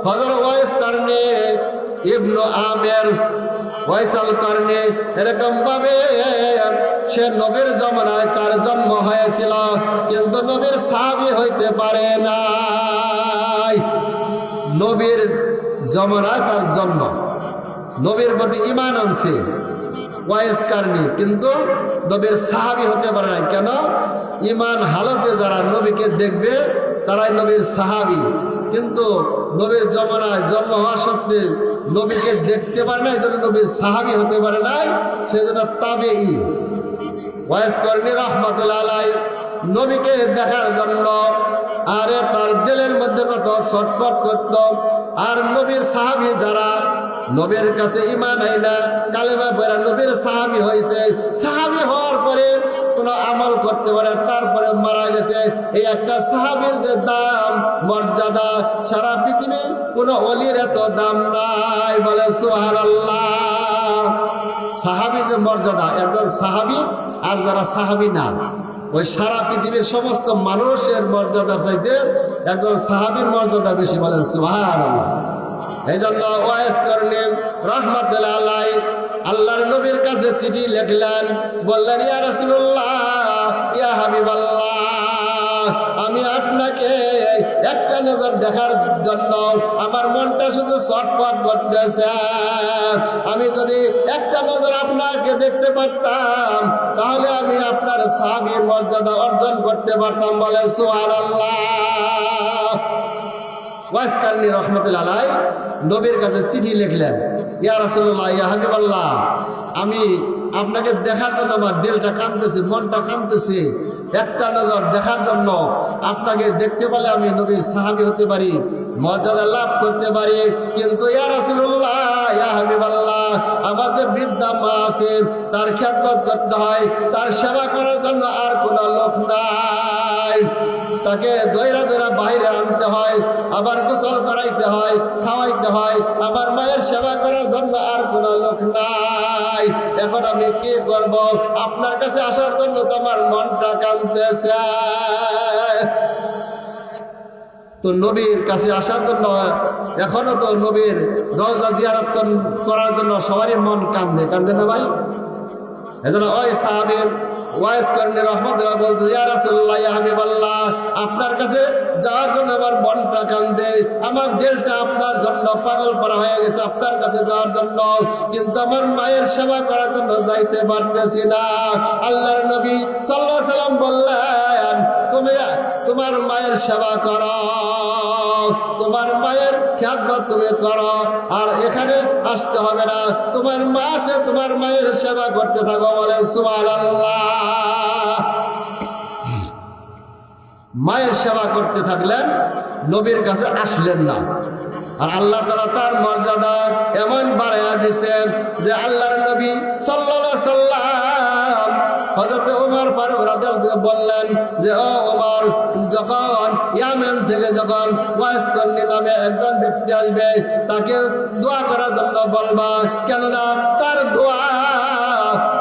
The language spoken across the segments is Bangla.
হযরত ওয়াইস কারনী ইবনে আমের ওয়াইসাল কারনী এরকম ভাবে সে নবীর জমানায় তার জন্ম হয়েছিল, কিন্তু নবীর সাহাবী হইতে পারে নাই। নবীর জমানায় তার জন্ম, নবীর প্রতি ঈমান আনছে ওয়াইস কারনী, কিন্তু নবীর সাহাবী হতে পারে না। কেন? ঈমান হালতে যারা নবীকে দেখবে তারাই নবীর সাহাবী, কিন্তু নবীর জমানায় জন্ম হওয়া সত্ত্বে নবীকে দেখতে পারে না, এই জন্য নবীর সাহাবী হতে পারে নাই, সেজন্য তাবেঈ। ওয়াইস কারনী রাহমাতুল্লাহ আলাইহি নবীকে দেখার জন্য আরে তার দিলের মধ্যে কত ছটফট করত। আর নবীর সাহাবী যারা নবীর কাছে ঈমান আইনা কালেমা পড়া নবীর সাহাবী হয়েছে, সাহাবী হওয়ার পরে কোনো আমল করতে পারে, তারপরে মারা গেছে, এই একটা সাহাবীর যে দাম মর্যাদা সারা পৃথিবীর কোনো ওলির এত দাম নাই। বলে সুবহানাল্লাহ। সাহাবী যে মর্যাদা, একজন সাহাবী আর যারা সাহাবী না, ওই সারা পৃথিবীর সমস্ত মানুষের মর্যাদার চাইতে একজন সাহাবীর মর্যাদা বেশি। বলেন সুবহানাল্লাহ। এই জন্য ওয়াইস কারনী রাহমাতুল্লাহ আলাইহি আল্লাহর নবীর কাছে চিঠি লিখলেন, বললেন ইয়া রাসূলুল্লাহ, ইয়া হাবিবাল্লাহ, আমি আপনাকে একটা নজর দেখার জন্য আমার মনটা শুধু ছটফট করতেছে। আমি যদি একটা নজর আপনাকে দেখতে পারতাম তাহলে আমি আপনার সাহাবীর মর্যাদা অর্জন করতে পারতাম। বলে সুবহানাল্লাহ। ওয়াইস কারনী রাহমাতুল্লাহ আলাইহি নবীর কাছে চিঠি লিখলেন, ইয়া রাসূলুল্লাহ, ইয়া হাবিবাল্লাহ, আমি আপনাকে দেখার জন্য আমার দিলটা কাঁদতেছে, মনটা কাঁদতেছে, একটা নজর দেখার জন্য আপনাকে দেখতে পেলে আমি নবীর সাহাবী হতে পারি, মর্যাদা লাভ করতে পারি। কিন্তু ইয়া রাসূলুল্লাহ, ইয়া হাবিবাল্লাহ, আমার যে বৃদ্ধা মা আছে তার খেদমত করতে হয়, তার সেবা করার জন্য আর কোনো লোক নাই, তাকে দইরা দইরা বাইরে আনতে হয়, আবার গোসল করাইতে হয়, খাওয়াইতে হয়, আমার মায়ের সেবা করার জন্য আর কোনো লোক নাই। এখন আমি কি করব? আপনার কাছে আসার জন্য তো আমার মনটা কাঁদতেছে। তো নবীর কাছে আসার জন্য এখনো তো নবীর রওজা জিয়ারত করার জন্য সবারই মন কান্দে, কান্দে না ভাই? এজন্য ওই সাহাবী ওয়াইস কারনী রাহমাতুল্লাহ বলতে, ইয়া রাসূলুল্লাহ, ইয়া হাবিবাল্লাহ, আপনার কাছে যাওয়ার জন্য আমার মনটা কান্দে, আমার দিলটা আপনার জন্য পাগল করা হয়ে গেছে আপনার কাছে যাওয়ার জন্য, কিন্তু আমার মায়ের সেবা করার জন্য যাইতে পারতেছি না। আল্লাহর নবী সাল্লাল্লাহু আলাইহি সাল্লাম বললেন, তুমি তোমার মায়ের সেবা করো, তোমার মায়ের খেদমত তুমি করো, আর এখানে আসতে হবে না, তোমার মা আছে, তোমার মায়ের সেবা করতে থাকো। বলে সুবহানাল্লাহ। মায়ের সেবা করতে থাকলেন, নবীর কাছে আসলেন না। আর আল্লাহ তাআলা তার মর্যাদা এমন বাড়াইয়া দিয়েছে যে আল্লাহর নবী সাল্লাল্লাহু আলাইহি সাল্লাম হযরত ওমর ফারুক রাদিয়াল্লাহু বললেন যে, ও ওমর, যখন ইয়ামেন থেকে যখন ওয়াইস কারনী নামে একজন ব্যক্তি আসবে তাকে দোয়া করার জন্য বলবা, কেননা তার দোয়া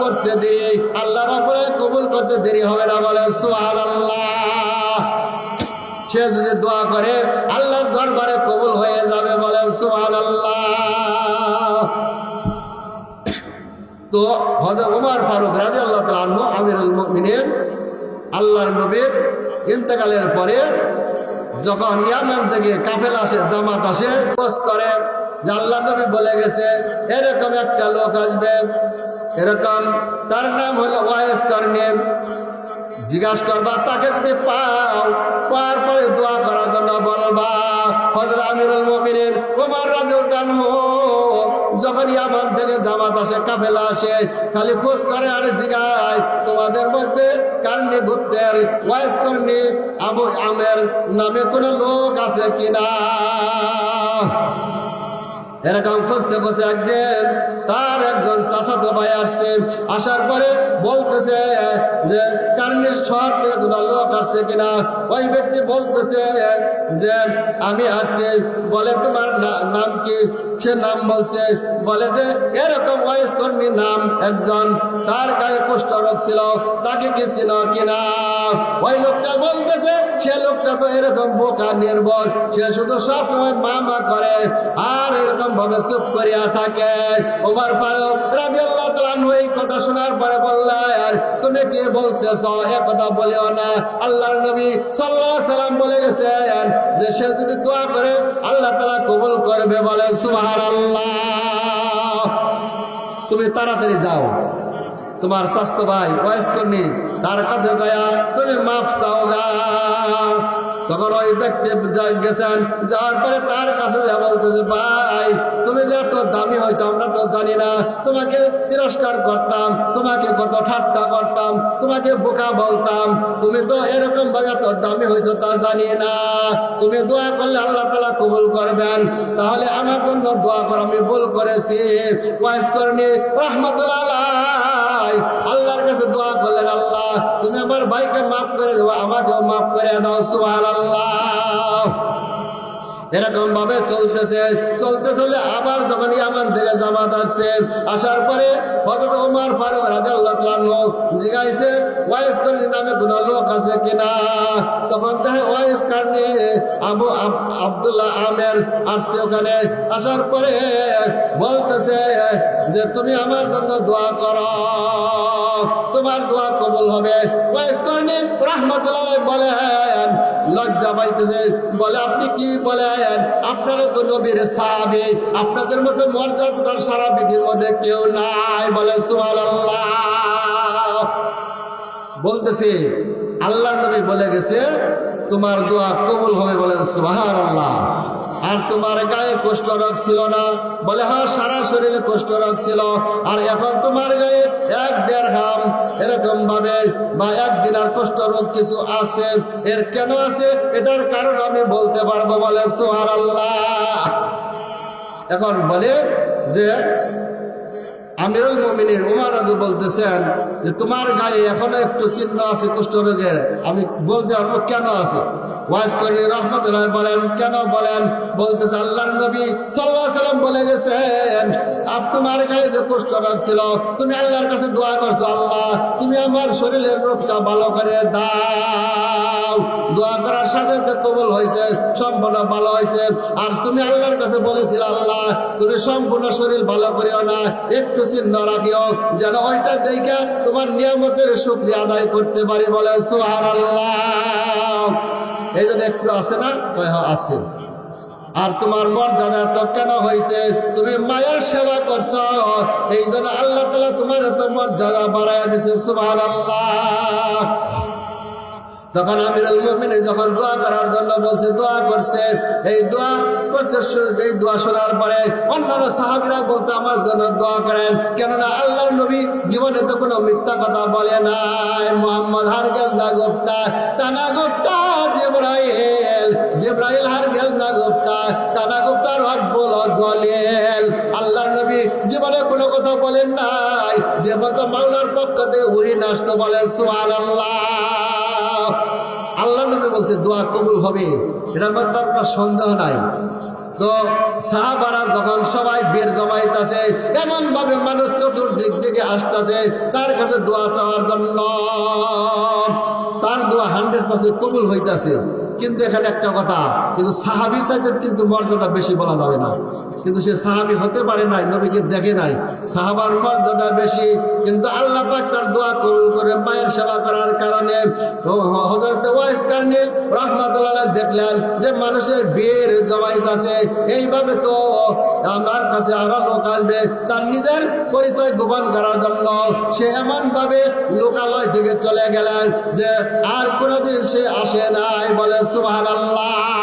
করতে দেরি আল্লাহ রাব্বুল আলামিন কবুল করতে দেরি হবে না। বলে সুবহানাল্লাহ। সে যদি দোয়া করে আল্লাহর দরবারে কবুল হয়ে যাবে। বলে সুবহানাল্লাহ। তো হযরত ওমর ফারুক রাদিয়াল্লাহু তাআলা আনহু আমিরুল মুমিনিন আল্লাহর নবীর ইন্তেকালের পরে যখন ইয়ামান থেকে কাফেলা আসে, জামাত আসে, খোঁজ করে যে আল্লাহর নবী বলে গেছে এরকম একটা লোক আসবে, এরকম তার নাম হলো ওয়াইস কারনী, জিজ্ঞাসা করবা, তাকে যদি পাও পাওয়ার পরে দোয়া করার জন্য বলবা। হযরত আমিরুল মুমিনিন ওমর রাদিয়াল্লাহু আনহু যখন ইয়ামান থেকে জামাত আসে, কাফেলা আসে, খালি খোঁজ করে আর জিগায় তোমাদের মধ্যে কারনী গোত্রের ওয়াইস কারনী আবু আমের নামে কোনো লোক আছে কিনা। এরকম খুঁজতে খুঁজতে একদিন তার একজন চাচাতো ভাই আসছে, আসার পরে বলতেছে যে কারনীর শহর থেকে কোনো লোক আসছে কিনা। ওই ব্যক্তি বলতেছে যে আমি আসছি। বলে তোমার নাম কি? সে নাম বলছে, বলে যে এরকম ওয়াইস কারনী নাম একজন তার গায়ে কুষ্ঠরোগ ছিল, তাকে কি চিনো কিনা? ওই লোকটা বলতেছে সে লোকটা তো এরকম বোকা নির্বোধ, সে শুধু সবসময় মা করে আর এরকম ভাবে চুপ করিয়া থাকে। ওমর ফারুক রাদিয়াল্লাহু তাআলা আনহু এই কথা শোনার পরে বললেন, তুমি কি বলতেছ? এ কথা বলিও না। আল্লাহর নবী সাল্লাল্লাহু আলাইহি সাল্লাম বলে গেছেন যে সে যদি দোয়া করে আল্লাহ তাআলা কবুল করবে। বলে সুবহানাল্লাহ। তুমি তাড়াতাড়ি যাও, তোমার স্বাস্থ্য ভাই ওয়াইজ কর্মী তার কাছে যায়া তুমি মাপ চাও গা। তখন ওই ব্যক্তি গেছেন, যাওয়ার পরে তার কাছে যা বলতেছে, ভাই তুমি যে এত দামি হয়েছ আমরা তো জানি না, তোমাকে তিরস্কার করতাম, তোমাকে কত ঠাট্টা করতাম, তোমাকে বোকা বলতাম, তুমি তো এরকম ভাবে এত দামি হয়েছ তা জানি না। তুমি দোয়া করলে আল্লাহ তাআলা কবুল করবেন, তাহলে আমার জন্য দোয়া কর, আমি ভুল করেছি। ওয়াইজ কর্মী রাহমাতুল্লাহ আলাইহি আল্লাহর কাছে দোয়া করলেন, আল্লাহ তুমি আমার ভাইকে মাফ করে দেবো, আমাকেও মাফ করে দাও। সুবহানাল্লাহ। এরকম ভাবে চলতে চলে আবার যখন ইয়ামান থেকে জামাত আসছে, আসার পরে হযরত ওমর ফারুক রাদিয়াল্লাহু তাআলা আনহু জিজ্ঞাসা ওয়াইজ কর্মী নামে কোনো লোক আছে কিনা? তখন দেখে ওয়াইজ কর্মী আবু আব্দুল্লাহ আমের আসছে। ওখানে আসার পরে বলতেছে যে তুমি আমার জন্য দোয়া করো, তোমার দোয়া কবুল হবে। ওয়াইজ কর্মী রাহমাতুল্লাহ আলাইহি বলেন, লজ্জা পাইতেছে, বলে আপনি কি বলেন? আপনারা তো নবীর সাহাবী, আপনাদের মতো মর্যাদাদার সারা পৃথিবীর মধ্যে কেউ নাই। বলে সুবহানাল্লাহ। বলতেছে আল্লাহর নবী বলে গেছে তোমার দোয়া কবুল হবে। বলেন সুবহানাল্লাহ। আর তোমার গায়ে কুষ্ঠরোগ ছিল না? বলে হ্যাঁ, সারা শরীরে কুষ্ঠরোগ ছিল। আর এখন তোমার গায়ে 1 দিরহাম এরকম ভাবে বা 1 দিনার কুষ্ঠরোগ কিছু আছে। এর কেন আছে এটার কারণ আমি বলতে পারবো। বলে সুবহানাল্লাহ। এখন বলে যে আমিরুল মুমিনিন ওমর রাজি বলতেছেন যে তোমার গায়ে এখনো একটু চিহ্ন আছে কুষ্ঠরোগের, আমি বলতে পারবো কেন আছে। ওয়াইজ কর্মী রাহমাতুল্লাহ বলেন, কেন বলেন? বলতেছে আল্লাহর নবী সাল্লাল্লাহু আলাইহি সাল্লাম বলে গেছেন তোমার গায়ে যে কুষ্ঠরোগ ছিল তুমি আল্লাহর কাছে দোয়া করছো, আল্লাহ তুমি আমার শরীরের রোগটা ভালো করে দাও। দোয়া করার সাথে কবুল হয়েছে, সম্পূর্ণ ভালো হয়েছে। আর তুমি আল্লাহর কাছে বলেছিলে আল্লাহ তুমি সম্পূর্ণ শরীর ভালো করিও না, একটু চিহ্ন রাখিও যেন ওইটা দেখে তোমার নিয়ামতের শুকরিয়া আদায় করতে পারি। বলে সুবহানাল্লাহ। এই জন্য একটু আছে না? আছে। আর তোমার মর্যাদা এত কেন হয়েছে? তুমি মায়ের সেবা করছো, এই জন্য আল্লাহ তাআলা তোমার এত মর্যাদা বাড়ায় দিয়েছে। সুবহানাল্লাহ। তখন আমিরুল মুমিনিন যখন দোয়া করার জন্য বলছে, দোয়া করছে, এই দোয়া শোনার পরে অন্যান্য সাহাবীরা বলতে আমার জন্য দোয়া করেন, কেননা আল্লাহর নবী জীবনে তো কোনো মিথ্যা কথা বলে নাই। মুহাম্মদ হারগিজ না গুপ্তা, তানা গুপ্তা জিবরাইল হারগিজ না গুপ্তা, তানা গুপ্তা রব্বুল জলিল। আল্লাহর নবী জীবনে কোনো কথা বলেন নাই যে মতো মাওলার পক্ষ থেকে ওহী আসতো। বলে সুবহানাল্লাহ। আল্লাহ নবী বলছে দোয়া কবুল হবে, এটার মধ্যে তার কোনো সন্দেহ নাই। তো সাহাবারা যখন সবাই বের জমাইতেছে, এমন ভাবে মানুষ চতুর্দিক থেকে আসতেছে তার কাছে দোয়া চাওয়ার জন্য, তার দোয়া 100% কবুল হইতাছে। কিন্তু এখানে একটা কথা, কিন্তু সাহাবীর চাইতে কিন্তু মর্যাদা বেশি বলা যাবে না। কিন্তু সে সাহাবী হতে পারে নাই, নবীকে দেখে নাই, সাহাবার মর্যাদা বেশি। কিন্তু আল্লাহ পাক তার দোয়া কবুল করে মায়ের সেবা করার কারণে হযরত ওয়াইস কারণে রাহমাতুল্লাহ আলাইহি দেখলেন যে মানুষের ভিড় জমাইতেছে, এইভাবে তো আমার কাছে আরো লোক আসবে। তার নিজের পরিচয় গোপন করার জন্য সে এমন ভাবে লোকালয় থেকে চলে গেলেন যে আর কোনোদিন সে আসে নাই। বলে সুবহানাল্লাহ।